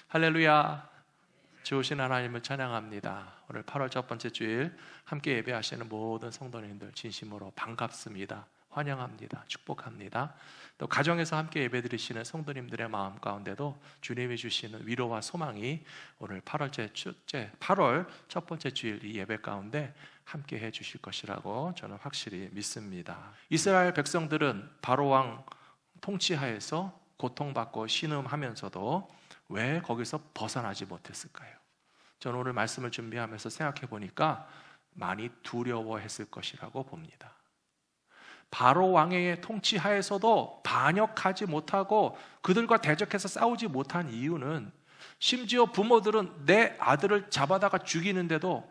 할렐루야. 좋으신 하나님을 찬양합니다. 오늘 8월 첫 번째 주일 함께 예배하시는 모든 성도님들 진심으로 반갑습니다. 환영합니다. 축복합니다. 또 가정에서 함께 예배드리시는 성도님들의 마음 가운데도 주님이 주시는 위로와 소망이 오늘 8월 첫 번째 주일 이 예배 가운데 함께 해주실 것이라고 저는 확실히 믿습니다. 이스라엘 백성들은 바로왕 통치하에서 고통받고 신음하면서도 왜 거기서 벗어나지 못했을까요? 저는 오늘 말씀을 준비하면서 생각해 보니까 많이 두려워했을 것이라고 봅니다. 바로 왕의 통치하에서도 반역하지 못하고 그들과 대적해서 싸우지 못한 이유는 심지어 부모들은 내 아들을 잡아다가 죽이는데도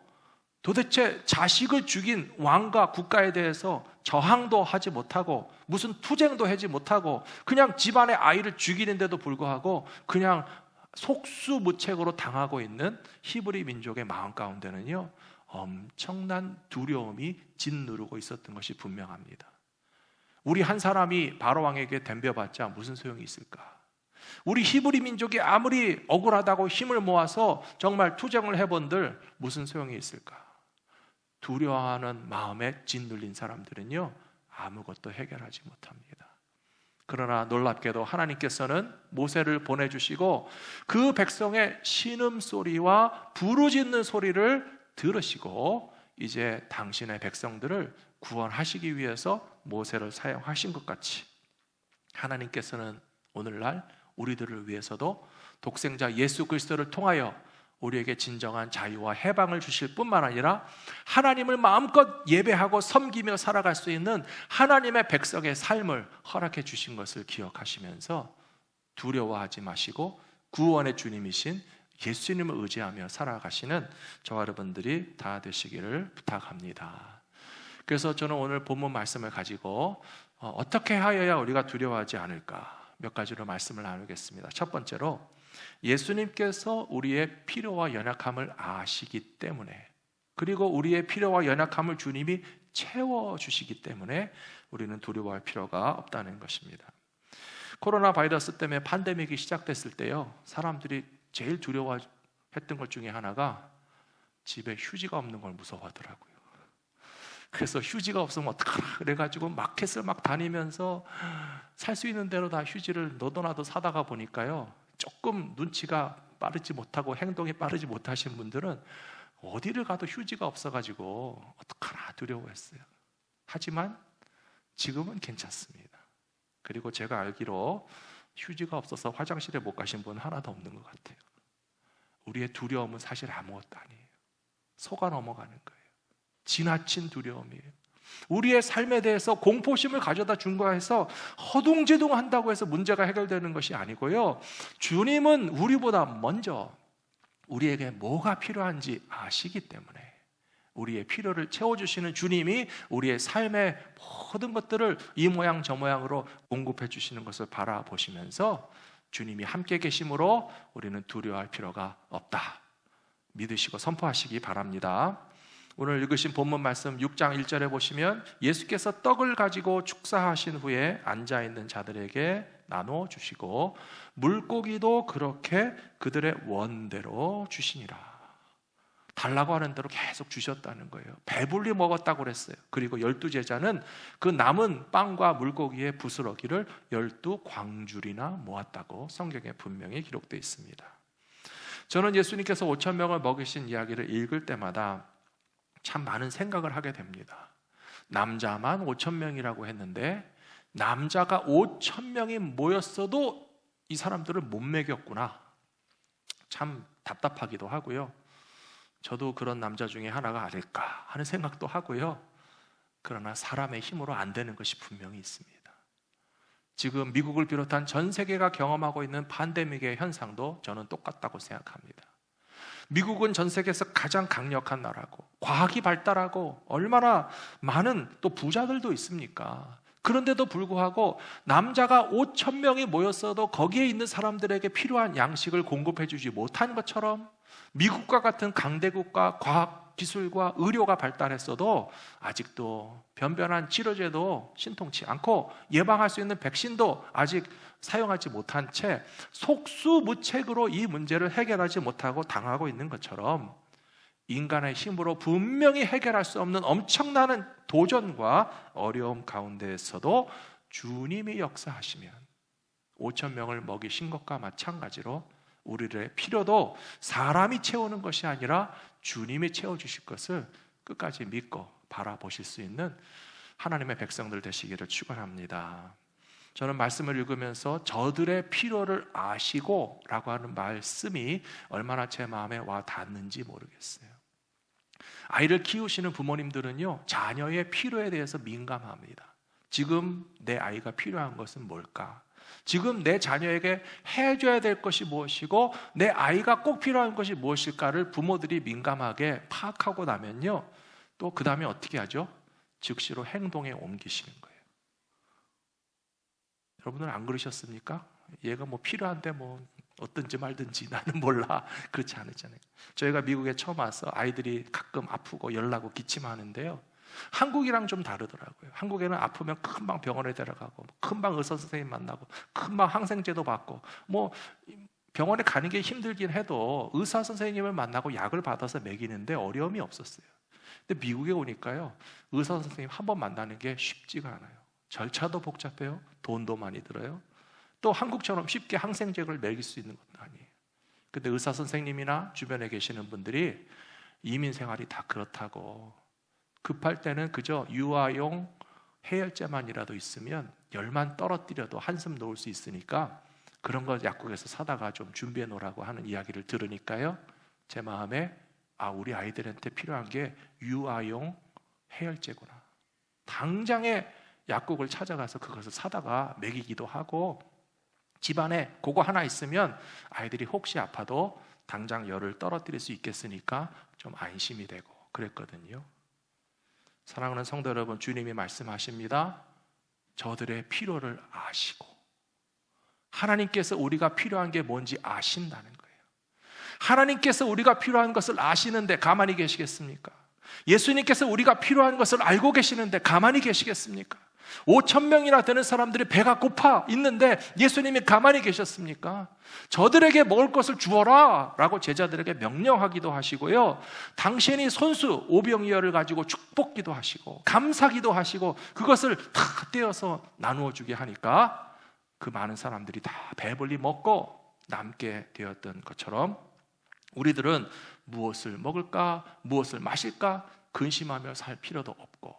도대체 자식을 죽인 왕과 국가에 대해서 저항도 하지 못하고 무슨 투쟁도 하지 못하고 그냥 집안의 아이를 죽이는데도 불구하고 그냥 속수무책으로 당하고 있는 히브리 민족의 마음 가운데는요, 엄청난 두려움이 짓누르고 있었던 것이 분명합니다. 우리 한 사람이 바로왕에게 덤벼봤자 무슨 소용이 있을까? 우리 히브리 민족이 아무리 억울하다고 힘을 모아서 정말 투쟁을 해본들 무슨 소용이 있을까? 두려워하는 마음에 짓눌린 사람들은요, 아무것도 해결하지 못합니다. 그러나 놀랍게도 하나님께서는 모세를 보내주시고 그 백성의 신음소리와 부르짖는 소리를 들으시고 이제 당신의 백성들을 구원하시기 위해서 모세를 사용하신 것 같이 하나님께서는 오늘날 우리들을 위해서도 독생자 예수 그리스도를 통하여 우리에게 진정한 자유와 해방을 주실 뿐만 아니라 하나님을 마음껏 예배하고 섬기며 살아갈 수 있는 하나님의 백성의 삶을 허락해 주신 것을 기억하시면서 두려워하지 마시고 구원의 주님이신 예수님을 의지하며 살아가시는 저와 여러분들이 다 되시기를 부탁합니다. 그래서 저는 오늘 본문 말씀을 가지고 어떻게 하여야 우리가 두려워하지 않을까 몇 가지로 말씀을 나누겠습니다. 첫 번째로 예수님께서 우리의 필요와 연약함을 아시기 때문에 그리고 우리의 필요와 연약함을 주님이 채워주시기 때문에 우리는 두려워할 필요가 없다는 것입니다. 코로나 바이러스 때문에 팬데믹이 시작됐을 때요, 사람들이 제일 두려워했던 것 중에 하나가 집에 휴지가 없는 걸 무서워하더라고요. 그래서 휴지가 없으면 어떡하나 그래가지고 마켓을 막 다니면서 살 수 있는 대로 다 휴지를 너도나도 사다가 보니까요, 조금 눈치가 빠르지 못하고 행동이 빠르지 못하신 분들은 어디를 가도 휴지가 없어가지고 어떡하나 두려워했어요. 하지만 지금은 괜찮습니다. 그리고 제가 알기로 휴지가 없어서 화장실에 못 가신 분 하나도 없는 것 같아요. 우리의 두려움은 사실 아무것도 아니에요. 속아 넘어가는 거예요. 지나친 두려움이에요. 우리의 삶에 대해서 공포심을 가져다 준 거에서 허둥지둥한다고 해서 문제가 해결되는 것이 아니고요, 주님은 우리보다 먼저 우리에게 뭐가 필요한지 아시기 때문에 우리의 필요를 채워주시는 주님이 우리의 삶의 모든 것들을 이 모양 저 모양으로 공급해 주시는 것을 바라보시면서 주님이 함께 계심으로 우리는 두려워할 필요가 없다 믿으시고 선포하시기 바랍니다. 오늘 읽으신 본문 말씀 6장 1절에 보시면 예수께서 떡을 가지고 축사하신 후에 앉아있는 자들에게 나눠주시고 물고기도 그렇게 그들의 원대로 주시니라. 달라고 하는 대로 계속 주셨다는 거예요. 배불리 먹었다고 그랬어요. 그리고 12제자는 그 남은 빵과 물고기의 부스러기를 12광줄이나 모았다고 성경에 분명히 기록되어 있습니다. 저는 예수님께서 5,000명을 먹이신 이야기를 읽을 때마다 참 많은 생각을 하게 됩니다. 남자만 5,000명이라고 했는데 남자가 5,000명이 모였어도 이 사람들을 못 먹였구나. 참 답답하기도 하고요. 저도 그런 남자 중에 하나가 아닐까 하는 생각도 하고요. 그러나 사람의 힘으로 안 되는 것이 분명히 있습니다. 지금 미국을 비롯한 전 세계가 경험하고 있는 팬데믹의 현상도 저는 똑같다고 생각합니다. 미국은 전 세계에서 가장 강력한 나라고 과학이 발달하고 얼마나 많은 또 부자들도 있습니까? 그런데도 불구하고 남자가 5,000명이 모였어도 거기에 있는 사람들에게 필요한 양식을 공급해 주지 못한 것처럼 미국과 같은 강대국과 과학 기술과 의료가 발달했어도 아직도 변변한 치료제도 신통치 않고 예방할 수 있는 백신도 아직 사용하지 못한 채 속수무책으로 이 문제를 해결하지 못하고 당하고 있는 것처럼 인간의 힘으로 분명히 해결할 수 없는 엄청난 도전과 어려움 가운데에서도 주님이 역사하시면 5천 명을 먹이신 것과 마찬가지로 우리의 필요도 사람이 채우는 것이 아니라 주님이 채워주실 것을 끝까지 믿고 바라보실 수 있는 하나님의 백성들 되시기를 축원합니다. 저는 말씀을 읽으면서 저들의 필요를 아시고 라고 하는 말씀이 얼마나 제 마음에 와 닿는지 모르겠어요. 아이를 키우시는 부모님들은요, 자녀의 필요에 대해서 민감합니다. 지금 내 아이가 필요한 것은 뭘까? 지금 내 자녀에게 해줘야 될 것이 무엇이고 내 아이가 꼭 필요한 것이 무엇일까를 부모들이 민감하게 파악하고 나면요, 또 그 다음에 어떻게 하죠? 즉시로 행동에 옮기시는 거예요. 여러분은 안 그러셨습니까? 얘가 뭐 필요한데 뭐 어떤지 말든지 나는 몰라, 그렇지 않았잖아요. 저희가 미국에 처음 와서 아이들이 가끔 아프고 열나고 기침하는데요, 한국이랑 좀 다르더라고요. 한국에는 아프면 금방 병원에 데려가고 금방 의사 선생님 만나고 금방 항생제도 받고 뭐 병원에 가는 게 힘들긴 해도 의사 선생님을 만나고 약을 받아서 먹이는데 어려움이 없었어요. 근데 미국에 오니까요, 의사 선생님 한 번 만나는 게 쉽지가 않아요. 절차도 복잡해요. 돈도 많이 들어요. 또 한국처럼 쉽게 항생제를 먹일 수 있는 것도 아니에요. 근데 의사 선생님이나 주변에 계시는 분들이 이민 생활이 다 그렇다고, 급할 때는 그저 유아용 해열제만이라도 있으면 열만 떨어뜨려도 한숨 놓을 수 있으니까 그런 거 약국에서 사다가 좀 준비해 놓으라고 하는 이야기를 들으니까요, 제 마음에 우리 아이들한테 필요한 게 유아용 해열제구나. 당장에 약국을 찾아가서 그것을 사다가 먹이기도 하고, 집안에 그거 하나 있으면 아이들이 혹시 아파도 당장 열을 떨어뜨릴 수 있겠으니까 좀 안심이 되고 그랬거든요. 사랑하는 성도 여러분, 주님이 말씀하십니다. 저들의 필요를 아시고, 하나님께서 우리가 필요한 게 뭔지 아신다는 거예요. 하나님께서 우리가 필요한 것을 아시는데 가만히 계시겠습니까? 예수님께서 우리가 필요한 것을 알고 계시는데 가만히 계시겠습니까? 5천 명이나 되는 사람들이 배가 고파 있는데 예수님이 가만히 계셨습니까? 저들에게 먹을 것을 주어라 라고 제자들에게 명령하기도 하시고요, 당신이 손수 오병이어를 가지고 축복기도 하시고 감사기도 하시고 그것을 다 떼어서 나누어 주게 하니까 그 많은 사람들이 다 배불리 먹고 남게 되었던 것처럼 우리들은 무엇을 먹을까, 무엇을 마실까 근심하며 살 필요도 없고,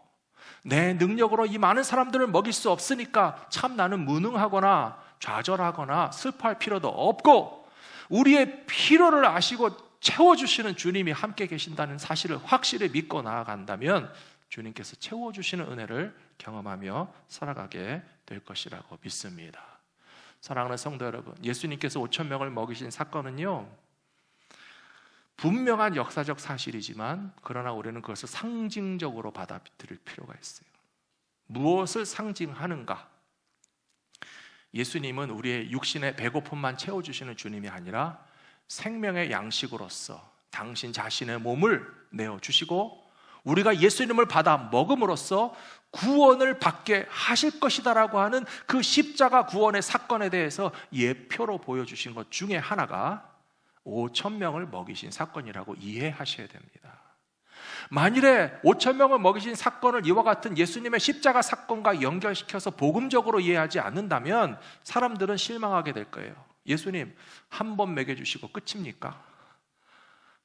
내 능력으로 이 많은 사람들을 먹일 수 없으니까 참 나는 무능하거나 좌절하거나 슬퍼할 필요도 없고, 우리의 필요를 아시고 채워주시는 주님이 함께 계신다는 사실을 확실히 믿고 나아간다면 주님께서 채워주시는 은혜를 경험하며 살아가게 될 것이라고 믿습니다. 사랑하는 성도 여러분, 예수님께서 5천 명을 먹이신 사건은요, 분명한 역사적 사실이지만 그러나 우리는 그것을 상징적으로 받아들일 필요가 있어요. 무엇을 상징하는가? 예수님은 우리의 육신의 배고픔만 채워주시는 주님이 아니라 생명의 양식으로서 당신 자신의 몸을 내어주시고 우리가 예수님을 받아 먹음으로써 구원을 받게 하실 것이다라고 하는 그 십자가 구원의 사건에 대해서 예표로 보여주신 것 중에 하나가 5천 명을 먹이신 사건이라고 이해하셔야 됩니다. 만일에 5천 명을 먹이신 사건을 이와 같은 예수님의 십자가 사건과 연결시켜서 복음적으로 이해하지 않는다면 사람들은 실망하게 될 거예요. 예수님 한 번 먹여주시고 끝입니까?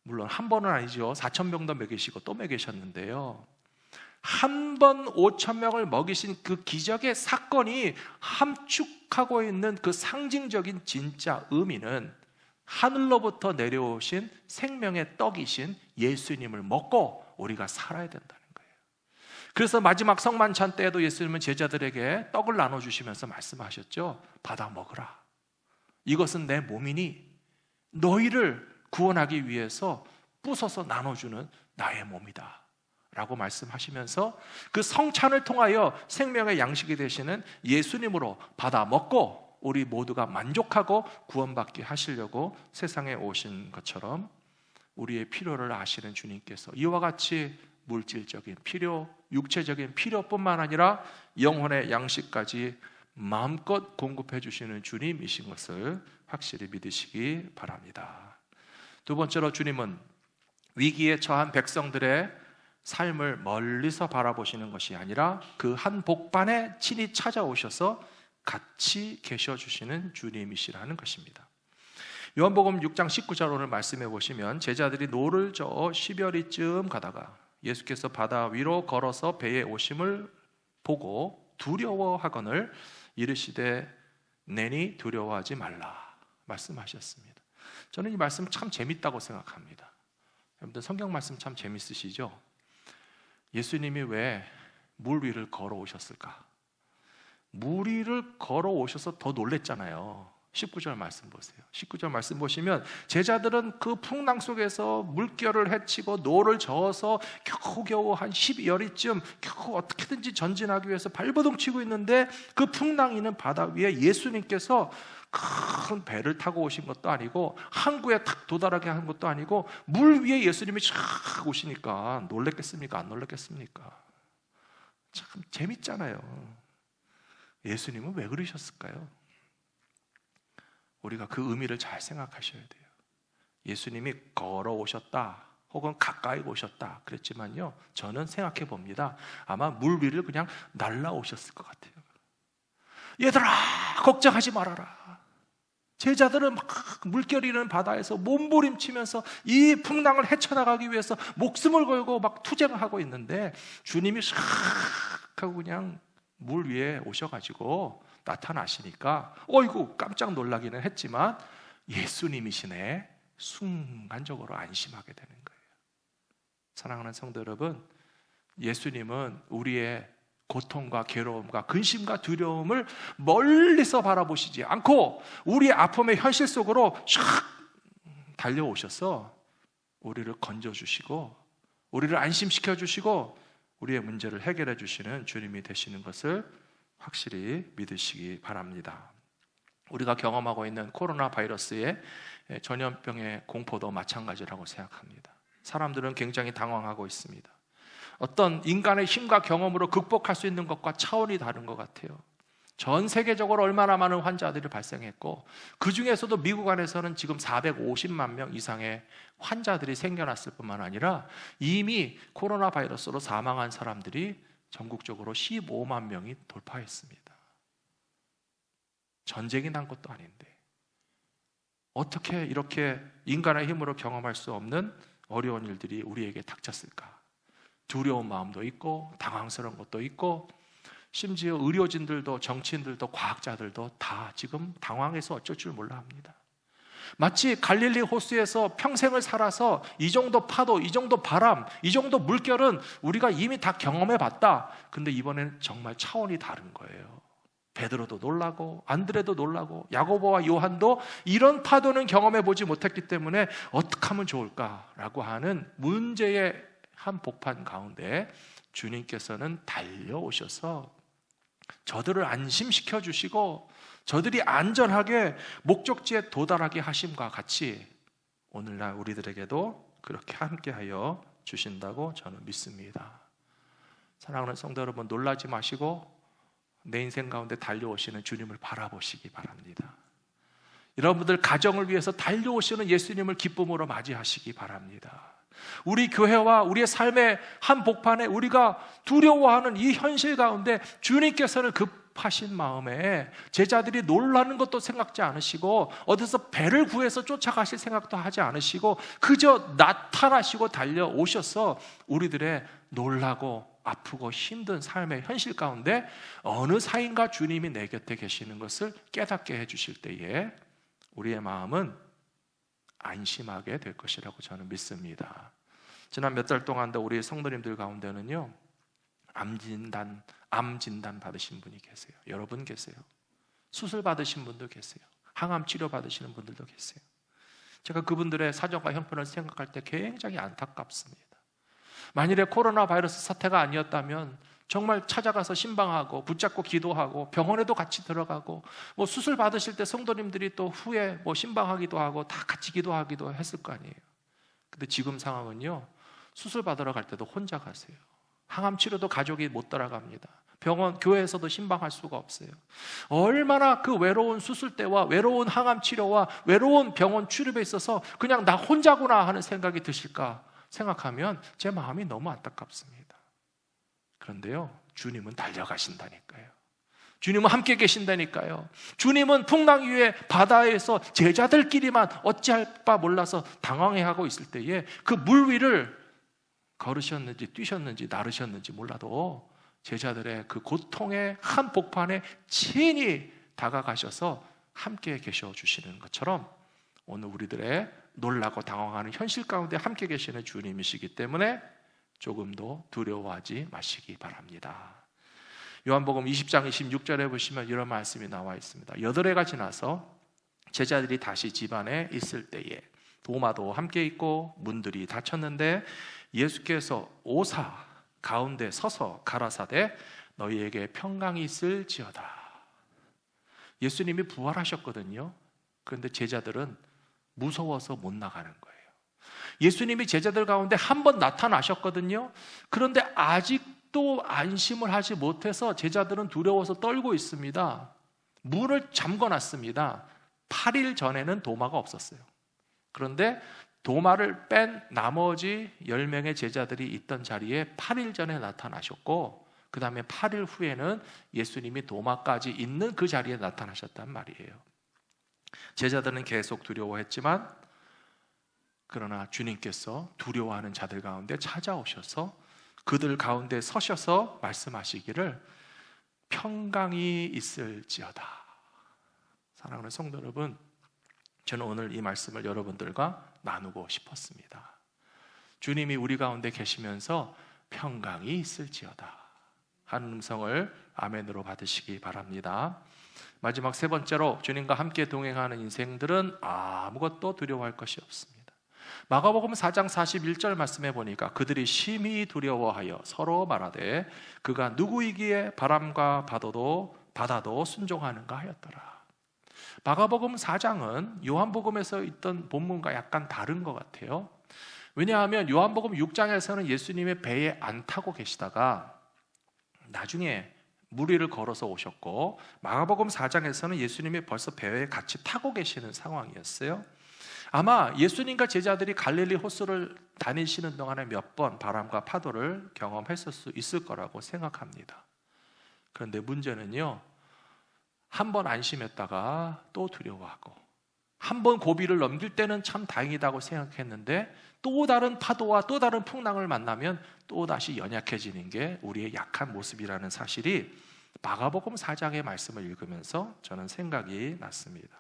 물론 한 번은 아니죠. 4천 명도 먹이시고 또 먹이셨는데요, 한 번 5천 명을 먹이신 그 기적의 사건이 함축하고 있는 그 상징적인 진짜 의미는 하늘로부터 내려오신 생명의 떡이신 예수님을 먹고 우리가 살아야 된다는 거예요. 그래서 마지막 성만찬 때에도 예수님은 제자들에게 떡을 나눠주시면서 말씀하셨죠. 받아 먹으라. 이것은 내 몸이니 너희를 구원하기 위해서 부숴서 나눠주는 나의 몸이다 라고 말씀하시면서 그 성찬을 통하여 생명의 양식이 되시는 예수님으로 받아 먹고 우리 모두가 만족하고 구원받게 하시려고 세상에 오신 것처럼 우리의 필요를 아시는 주님께서 이와 같이 물질적인 필요, 육체적인 필요뿐만 아니라 영혼의 양식까지 마음껏 공급해 주시는 주님이신 것을 확실히 믿으시기 바랍니다. 두 번째로, 주님은 위기에 처한 백성들의 삶을 멀리서 바라보시는 것이 아니라 그 한 복판에 친히 찾아오셔서 같이 계셔주시는 주님이시라는 것입니다. 요한복음 6장 19절 오늘 말씀해 보시면, 제자들이 노를 저어 10여리쯤 가다가 예수께서 바다 위로 걸어서 배에 오심을 보고 두려워하거늘 이르시되 내니 두려워하지 말라 말씀하셨습니다. 저는 이 말씀 참 재밌다고 생각합니다. 여러분들 성경 말씀 참 재밌으시죠? 예수님이 왜 물 위를 걸어오셨을까? 물 위를 걸어오셔서 더 놀랬잖아요. 19절 말씀 보세요. 19절 말씀 보시면, 제자들은 그 풍랑 속에서 물결을 헤치고 노를 저어서 겨우겨우 한 12여리쯤 겨우 어떻게든지 전진하기 위해서 발버둥 치고 있는데, 그 풍랑이 있는 바다 위에 예수님께서 큰 배를 타고 오신 것도 아니고 항구에 탁 도달하게 한 것도 아니고 물 위에 예수님이 쫙 오시니까 놀랬겠습니까? 안 놀랬겠습니까? 참 재밌잖아요. 예수님은 왜 그러셨을까요? 우리가 그 의미를 잘 생각하셔야 돼요. 예수님이 걸어오셨다 혹은 가까이 오셨다 그랬지만요, 저는 생각해 봅니다. 아마 물 위를 그냥 날라오셨을 것 같아요. 얘들아, 걱정하지 말아라. 제자들은 막 물결이 있는 바다에서 몸부림치면서 이 풍랑을 헤쳐나가기 위해서 목숨을 걸고 막 투쟁하고 있는데, 주님이 싹 하고 그냥 물 위에 오셔가지고 나타나시니까 어이구 깜짝 놀라기는 했지만 예수님이시네, 순간적으로 안심하게 되는 거예요. 사랑하는 성도 여러분, 예수님은 우리의 고통과 괴로움과 근심과 두려움을 멀리서 바라보시지 않고 우리의 아픔의 현실 속으로 샥 달려오셔서 우리를 건져주시고 우리를 안심시켜 주시고 우리의 문제를 해결해 주시는 주님이 되시는 것을 확실히 믿으시기 바랍니다. 우리가 경험하고 있는 코로나 바이러스의 전염병의 공포도 마찬가지라고 생각합니다. 사람들은 굉장히 당황하고 있습니다. 어떤 인간의 힘과 경험으로 극복할 수 있는 것과 차원이 다른 것 같아요. 전 세계적으로 얼마나 많은 환자들이 발생했고, 그 중에서도 미국 안에서는 지금 450만 명 이상의 환자들이 생겨났을 뿐만 아니라 이미 코로나 바이러스로 사망한 사람들이 전국적으로 15만 명이 돌파했습니다. 전쟁이 난 것도 아닌데 어떻게 이렇게 인간의 힘으로 경험할 수 없는 어려운 일들이 우리에게 닥쳤을까? 두려운 마음도 있고 당황스러운 것도 있고, 심지어 의료진들도 정치인들도 과학자들도 다 지금 당황해서 어쩔 줄 몰라 합니다. 마치 갈릴리 호수에서 평생을 살아서 이 정도 파도, 이 정도 바람, 이 정도 물결은 우리가 이미 다 경험해 봤다. 근데 이번에는 정말 차원이 다른 거예요. 베드로도 놀라고 안드레도 놀라고 야고보와 요한도 이런 파도는 경험해 보지 못했기 때문에 어떻게 하면 좋을까라고 하는 문제의 한 복판 가운데 주님께서는 달려오셔서 저들을 안심시켜 주시고 저들이 안전하게 목적지에 도달하게 하심과 같이 오늘날 우리들에게도 그렇게 함께하여 주신다고 저는 믿습니다. 사랑하는 성도 여러분, 놀라지 마시고 내 인생 가운데 달려오시는 주님을 바라보시기 바랍니다. 여러분들 가정을 위해서 달려오시는 예수님을 기쁨으로 맞이하시기 바랍니다. 우리 교회와 우리의 삶의 한 복판에 우리가 두려워하는 이 현실 가운데 주님께서는 급하신 마음에 제자들이 놀라는 것도 생각지 않으시고 어디서 배를 구해서 쫓아가실 생각도 하지 않으시고 그저 나타나시고 달려오셔서 우리들의 놀라고 아프고 힘든 삶의 현실 가운데 어느 사이인가 주님이 내 곁에 계시는 것을 깨닫게 해주실 때에 우리의 마음은 안심하게 될 것이라고 저는 믿습니다. 지난 몇 달 동안도 우리 성도님들 가운데는요, 암 진단 받으신 분이 계세요. 여러분 계세요. 수술 받으신 분도 계세요. 항암 치료 받으시는 분들도 계세요. 제가 그분들의 사정과 형편을 생각할 때 굉장히 안타깝습니다. 만일에 코로나 바이러스 사태가 아니었다면 정말 찾아가서 신방하고 붙잡고 기도하고 병원에도 같이 들어가고 수술 받으실 때 성도님들이 또 후에 신방하기도 하고 다 같이 기도하기도 했을 거 아니에요. 근데 지금 상황은요, 수술 받으러 갈 때도 혼자 가세요. 항암 치료도 가족이 못 따라갑니다. 병원, 교회에서도 신방할 수가 없어요. 얼마나 그 외로운 수술 때와 외로운 항암 치료와 외로운 병원 출입에 있어서 그냥 나 혼자구나 하는 생각이 드실까 생각하면 제 마음이 너무 안타깝습니다. 그런데요, 주님은 달려가신다니까요. 주님은 함께 계신다니까요. 주님은 풍랑 위에 바다에서 제자들끼리만 어찌할 바 몰라서 당황해하고 있을 때에 그 물 위를 걸으셨는지 뛰셨는지 나르셨는지 몰라도 제자들의 그 고통의 한 복판에 친히 다가가셔서 함께 계셔 주시는 것처럼 오늘 우리들의 놀라고 당황하는 현실 가운데 함께 계시는 주님이시기 때문에 조금도 두려워하지 마시기 바랍니다. 요한복음 20장 26절에 보시면 이런 말씀이 나와 있습니다. 8해가 지나서 제자들이 다시 집안에 있을 때에 도마도 함께 있고 문들이 닫혔는데 예수께서 오사 가운데 서서 가라사대 너희에게 평강이 있을지어다. 예수님이 부활하셨거든요. 그런데 제자들은 무서워서 못 나가는 거예요. 예수님이 제자들 가운데 한 번 나타나셨거든요. 그런데 아직도 안심을 하지 못해서 제자들은 두려워서 떨고 있습니다. 문을 잠궈놨습니다. 8일 전에는 도마가 없었어요. 그런데 도마를 뺀 나머지 10명의 제자들이 있던 자리에 8일 전에 나타나셨고 그 다음에 8일 후에는 예수님이 도마까지 있는 그 자리에 나타나셨단 말이에요. 제자들은 계속 두려워했지만 그러나 주님께서 두려워하는 자들 가운데 찾아오셔서 그들 가운데 서셔서 말씀하시기를 평강이 있을지어다. 사랑하는 성도 여러분, 저는 오늘 이 말씀을 여러분들과 나누고 싶었습니다. 주님이 우리 가운데 계시면서 평강이 있을지어다 하는 음성을 아멘으로 받으시기 바랍니다. 마지막 세 번째로 주님과 함께 동행하는 인생들은 아무것도 두려워할 것이 없습니다. 마가복음 4장 41절 말씀해 보니까 그들이 심히 두려워하여 서로 말하되 그가 누구이기에 바람과 바다도 순종하는가 하였더라. 마가복음 4장은 요한복음에서 있던 본문과 약간 다른 것 같아요. 왜냐하면 요한복음 6장에서는 예수님의 배에 안 타고 계시다가 나중에 물 위를 걸어서 오셨고 마가복음 4장에서는 예수님이 벌써 배에 같이 타고 계시는 상황이었어요. 아마 예수님과 제자들이 갈릴리 호수를 다니시는 동안에 몇 번 바람과 파도를 경험했을 수 있을 거라고 생각합니다. 그런데 문제는요, 한 번 안심했다가 또 두려워하고 한 번 고비를 넘길 때는 참 다행이다고 생각했는데 또 다른 파도와 또 다른 풍랑을 만나면 또다시 연약해지는 게 우리의 약한 모습이라는 사실이 마가복음 4장의 말씀을 읽으면서 저는 생각이 났습니다.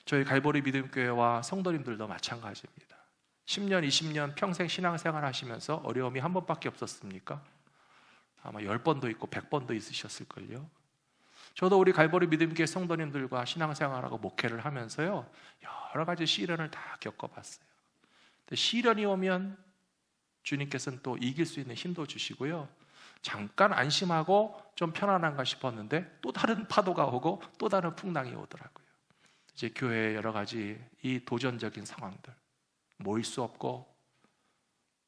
저희 갈보리 믿음교회와 성도님들도 마찬가지입니다. 10년, 20년 평생 신앙생활 하시면서 어려움이 한 번밖에 없었습니까? 아마 10번도 있고 100번도 있으셨을걸요. 저도 우리 갈보리 믿음교회 성도님들과 신앙생활하고 목회를 하면서요, 여러 가지 시련을 다 겪어봤어요. 근데 시련이 오면 주님께서는 또 이길 수 있는 힘도 주시고요, 잠깐 안심하고 좀 편안한가 싶었는데 또 다른 파도가 오고 또 다른 풍랑이 오더라고요. 이제 교회에 여러 가지 이 도전적인 상황들, 모일 수 없고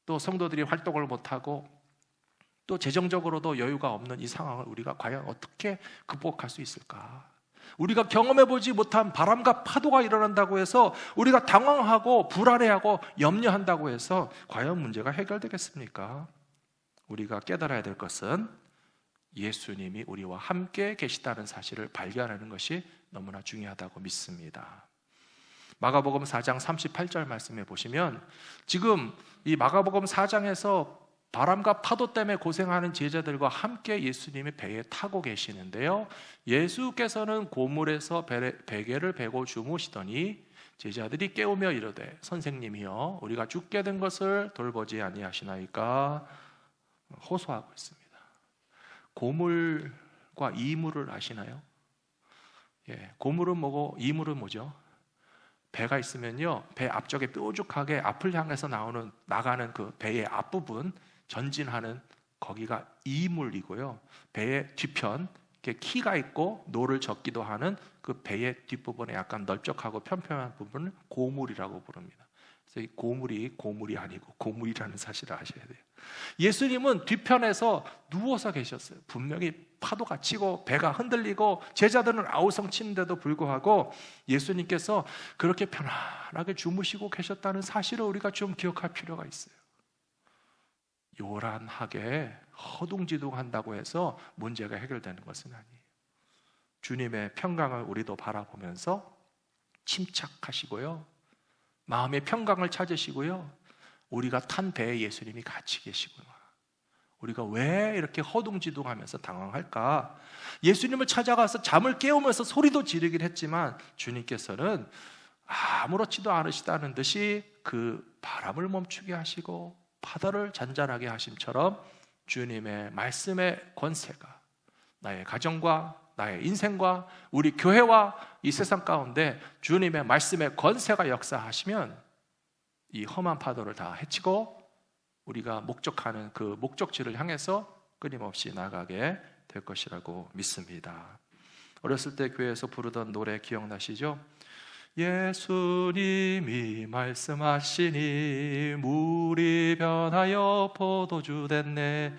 또 성도들이 활동을 못하고 또 재정적으로도 여유가 없는 이 상황을 우리가 과연 어떻게 극복할 수 있을까? 우리가 경험해보지 못한 바람과 파도가 일어난다고 해서 우리가 당황하고 불안해하고 염려한다고 해서 과연 문제가 해결되겠습니까? 우리가 깨달아야 될 것은 예수님이 우리와 함께 계시다는 사실을 발견하는 것이 너무나 중요하다고 믿습니다. 마가복음 4장 38절 말씀해 보시면 지금 이 마가복음 4장에서 바람과 파도 때문에 고생하는 제자들과 함께 예수님이 배에 타고 계시는데요, 예수께서는 고물에서 베개를 베고 주무시더니 제자들이 깨우며 이르되 선생님이여 우리가 죽게 된 것을 돌보지 아니하시나이까 호소하고 있습니다. 고물과 이물을 아시나요? 고물은 뭐고 이물은 뭐죠? 배가 있으면요, 배 앞쪽에 뾰족하게 앞을 향해서 나가는 그 배의 앞부분 전진하는 거기가 이물이고요, 배의 뒤편 이렇게 키가 있고 노를 젓기도 하는 그 배의 뒷부분에 약간 넓적하고 편편한 부분을 고물이라고 부릅니다. 그래서 이 고물이 아니고 고물이라는 사실을 아셔야 돼요. 예수님은 뒤편에서 누워서 계셨어요. 분명히 파도가 치고 배가 흔들리고 제자들은 아우성치는데도 불구하고 예수님께서 그렇게 편안하게 주무시고 계셨다는 사실을 우리가 좀 기억할 필요가 있어요. 요란하게 허둥지둥한다고 해서 문제가 해결되는 것은 아니에요. 주님의 평강을 우리도 바라보면서 침착하시고요, 마음의 평강을 찾으시고요, 우리가 탄 배에 예수님이 같이 계시구나, 우리가 왜 이렇게 허둥지둥하면서 당황할까? 예수님을 찾아가서 잠을 깨우면서 소리도 지르긴 했지만 주님께서는 아무렇지도 않으시다는 듯이 그 바람을 멈추게 하시고 바다를 잔잔하게 하심처럼 주님의 말씀의 권세가 나의 가정과 나의 인생과 우리 교회와 이 세상 가운데 주님의 말씀의 권세가 역사하시면 이 험한 파도를 다 헤치고 우리가 목적하는 그 목적지를 향해서 끊임없이 나가게 될 것이라고 믿습니다. 어렸을 때 교회에서 부르던 노래 기억나시죠? 예수님이 말씀하시니 물이 변하여 포도주 됐네.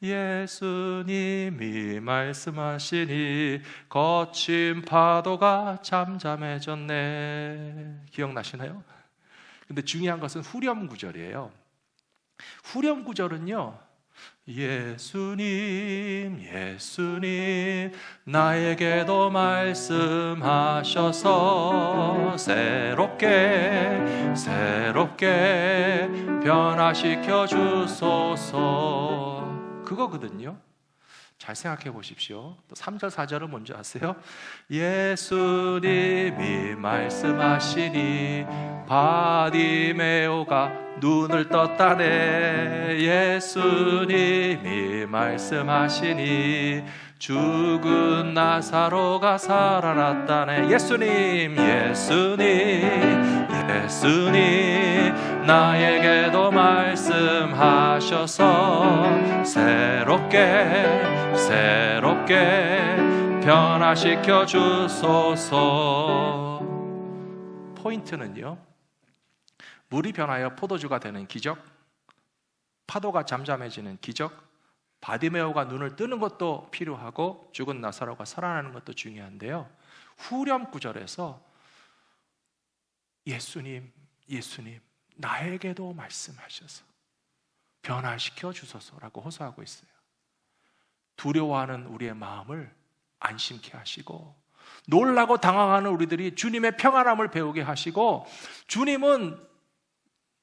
예수님이 말씀하시니 거친 파도가 잠잠해졌네. 기억나시나요? 근데 중요한 것은 후렴 구절이에요. 후렴 구절은요, 예수님 예수님 나에게도 말씀하셔서 새롭게 변화시켜 주소서, 그거거든요. 잘 생각해 보십시오. 또 3절 4절은 뭔지 아세요? 예수님이 말씀하시니 바디메오가 눈을 떴다네. 예수님이 말씀하시니 죽은 나사로가 살아났다네. 예수님 나에게도 말씀하셔서 새롭게 변화시켜 주소서. 포인트는요, 물이 변하여 포도주가 되는 기적, 파도가 잠잠해지는 기적, 바디메오가 눈을 뜨는 것도 필요하고 죽은 나사로가 살아나는 것도 중요한데요, 후렴 구절에서 예수님 나에게도 말씀하셔서 변화시켜 주소서라고 호소하고 있어요. 두려워하는 우리의 마음을 안심케 하시고, 놀라고 당황하는 우리들이 주님의 평안함을 배우게 하시고, 주님은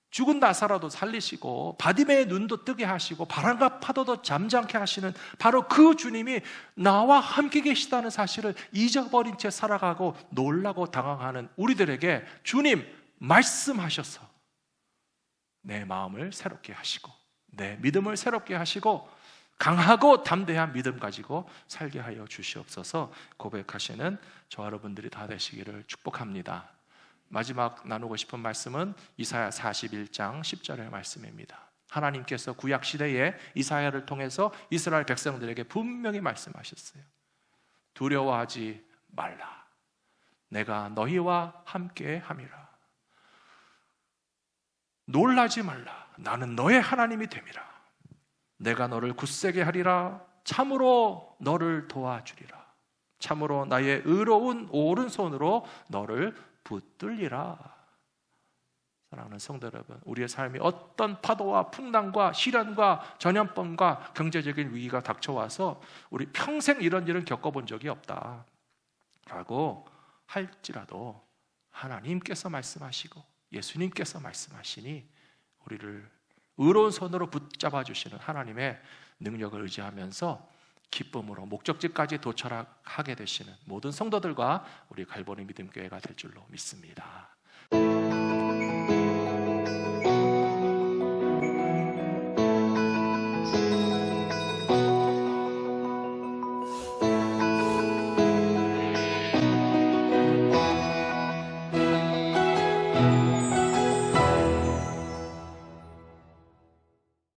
죽은 나사로도 살리시고 바디메의 눈도 뜨게 하시고 바람과 파도도 잠잠케 하시는 바로 그 주님이 나와 함께 계시다는 사실을 잊어버린 채 살아가고 놀라고 당황하는 우리들에게 주님 말씀하셔서 내 마음을 새롭게 하시고 내 믿음을 새롭게 하시고 강하고 담대한 믿음 가지고 살게 하여 주시옵소서 고백하시는 저와 여러분들이 다 되시기를 축복합니다. 마지막 나누고 싶은 말씀은 이사야 41장 10절의 말씀입니다. 하나님께서 구약시대에 이사야를 통해서 이스라엘 백성들에게 분명히 말씀하셨어요. 두려워하지 말라. 내가 너희와 함께 함이라. 놀라지 말라. 나는 너의 하나님이 됨이라. 내가 너를 굳세게 하리라. 참으로 너를 도와주리라. 참으로 나의 의로운 오른손으로 너를 붙들리라. 사랑하는 성도 여러분, 우리의 삶이 어떤 파도와 풍랑과 시련과 전염병과 경제적인 위기가 닥쳐와서 우리 평생 이런 일은 겪어본 적이 없다 라고 할지라도 하나님께서 말씀하시고 예수님께서 말씀하시니 우리를 의로운 손으로 붙잡아 주시는 하나님의 능력을 의지하면서 기쁨으로 목적지까지 도착하게 되시는 모든 성도들과 우리 갈보리 믿음교회가 될 줄로 믿습니다.